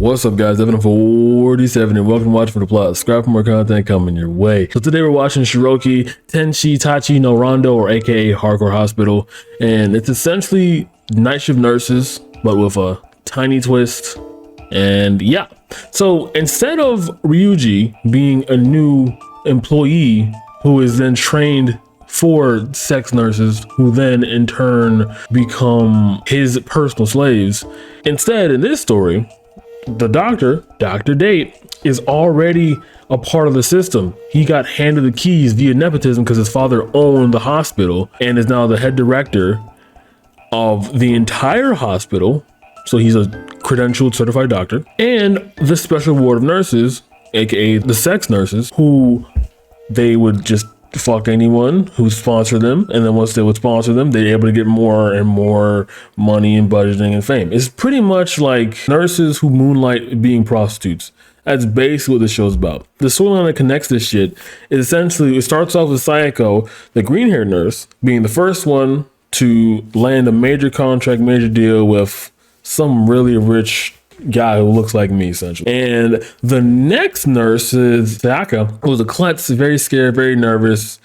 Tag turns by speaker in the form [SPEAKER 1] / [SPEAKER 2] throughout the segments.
[SPEAKER 1] What's up, guys? Evan47 and welcome to Watch for the Plot. Subscribe for more content coming your way. So today we're watching Shiroki Tenshi Tachi no Rondo, or aka Hardcore Hospital, and it's essentially night shift nurses but with a tiny twist. And yeah, so instead of Ryuji being a new employee who is then trained for sex nurses who then in turn become his personal slaves, instead in this story the doctor, Dr. Date, is already a part of the system. He got handed the keys via nepotism because his father owned the hospital and is now the head director of the entire hospital. So he's a credentialed certified doctor, and the special ward of nurses, aka the sex nurses, who they would just fuck anyone who sponsored them, and then once they would sponsor them, they're able to get more and more money and budgeting and fame. It's pretty much like nurses who moonlight being prostitutes. That's basically what the show's about. The storyline that connects this shit is essentially, it starts off with Sayako, the green-haired nurse, being the first one to land a major contract, major deal with some really rich guy who looks like me, essentially. And the next nurse is Sayaka, who was a klutz, very scared, very nervous,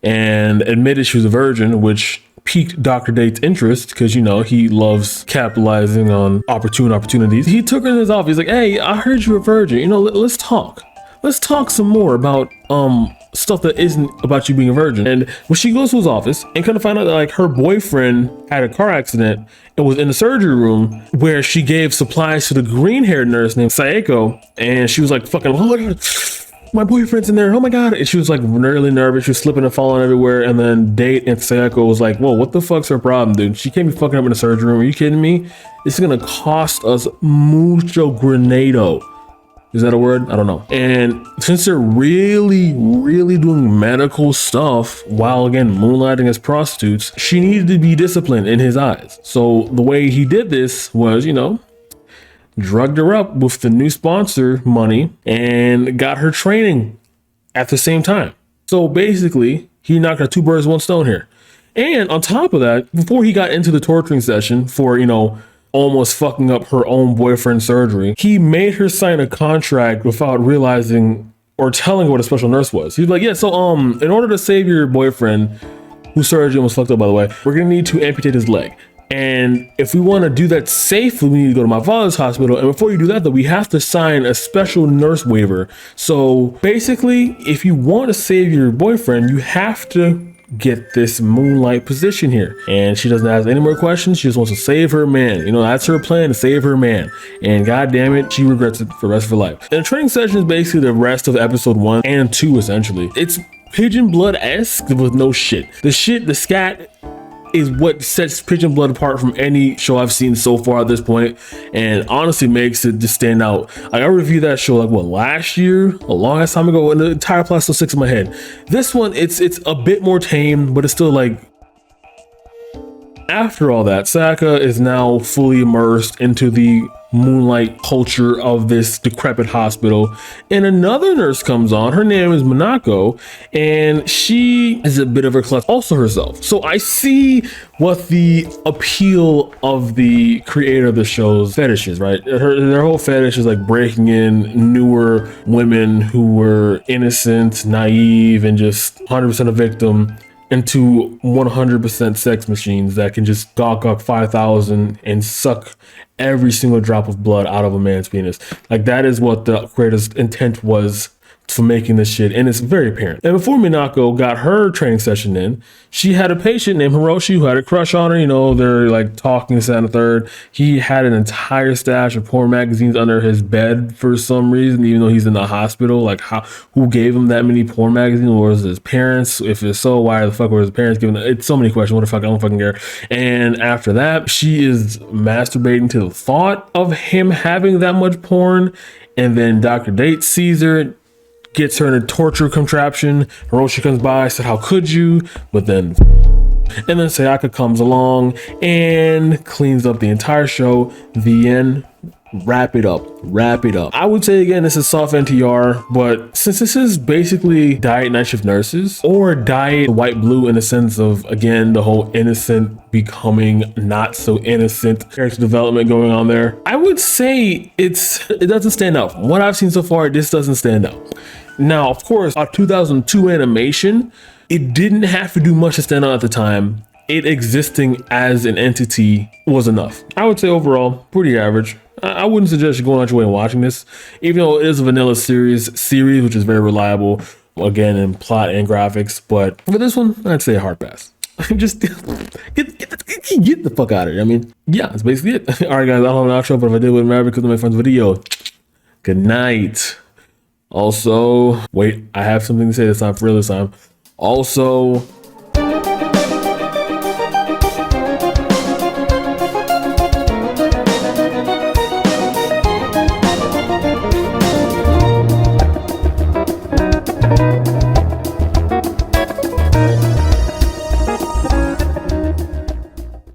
[SPEAKER 1] and admitted she was a virgin, which piqued Dr. Date's interest because, you know, he loves capitalizing on opportunities. He took her in his office. He's like, hey, I heard you're a virgin. You know, let's talk. Let's talk some more about stuff that isn't about you being a virgin. And when she goes to his office and kind of find out that like her boyfriend had a car accident and was in the surgery room where she gave supplies to the green-haired nurse named Sayako, and she was like, fucking, oh my god, my boyfriend's in there, oh my god. And she was like really nervous, she was slipping and falling everywhere. And then Date and Sayako was like, whoa, what the fuck's her problem, dude? She can't be fucking up in the surgery room, are you kidding me? This is gonna cost us mucho granado. Is that a word? I don't know. And since they're really doing medical stuff while again moonlighting as prostitutes, she needed to be disciplined in his eyes. So the way he did this was, you know, drugged her up with the new sponsor money and got her training at the same time. So basically, he knocked out two birds with one stone here. And on top of that, before he got into the torturing session for, you know, almost fucking up her own boyfriend's surgery, he made her sign a contract without realizing or telling her what a special nurse was. He was like, yeah, so in order to save your boyfriend, whose surgery was fucked up by the way, we're gonna need to amputate his leg. And if we want to do that safely, we need to go to my father's hospital. And before you do that though, we have to sign a special nurse waiver. So basically, if you want to save your boyfriend, you have to get this moonlight position here. And she doesn't ask any more questions. She just wants to save her man. You know, that's her plan, to save her man. And god damn it, she regrets it for the rest of her life. And the training session is basically the rest of episode 1 and 2 essentially. It's Pigeon Blood-esque with no shit. The scat is what sets Pigeon Blood apart from any show I've seen so far at this point, and honestly makes it just stand out. Like, I reviewed that show like what, last year, a long ass time ago, and the entire plot still sticks in my head. This one, it's a bit more tame, but it's still like, after all that, Sayaka is now fully immersed into the moonlight culture of this decrepit hospital, and another nurse comes on. Her name is Minako, and she is a bit of a klutz also herself. So I see what the appeal of the creator of the show's fetish is, right? Their whole fetish is like breaking in newer women who were innocent, naive, and just 100% a victim into 100% sex machines that can just gawk up 5,000 and suck every single drop of blood out of a man's penis. Like, that is what the creator's intent was for making this shit, and it's very apparent. And before Minako got her training session in, she had a patient named Hiroshi who had a crush on her. You know, they're like talking this and a third. He had an entire stash of porn magazines under his bed for some reason, even though he's in the hospital. Like, who gave him that many porn magazines? Or was it his parents? If it's so, why the fuck were his parents giving it? It's so many questions. What the fuck? I don't fucking care. And after that, she is masturbating to the thought of him having that much porn. And then Dr. Date sees her, gets her in a torture contraption. Hiroshi comes by, said, how could you? But then Sayaka comes along and cleans up the entire show. The end. wrap it up, wrap it up. I would say again, this is soft NTR, but since this is basically Diet Night Shift Nurses or Diet White Blue in the sense of, again, the whole innocent becoming not so innocent character development going on there, I would say it doesn't stand out. From what I've seen so far, this doesn't stand out. Now, of course, our 2002 animation, it didn't have to do much to stand out at the time. It existing as an entity was enough. I would say overall, pretty average. I wouldn't suggest you going out your way and watching this, even though it is a vanilla series, which is very reliable, again, in plot and graphics. But for this one, I'd say a hard pass. Just get the fuck out of here. I mean, yeah, that's basically it. All right, guys, I don't have an outro, but if I did, it wouldn't matter because of my friend's video. Good night. Also, wait, I have something to say this time for real this time. Also,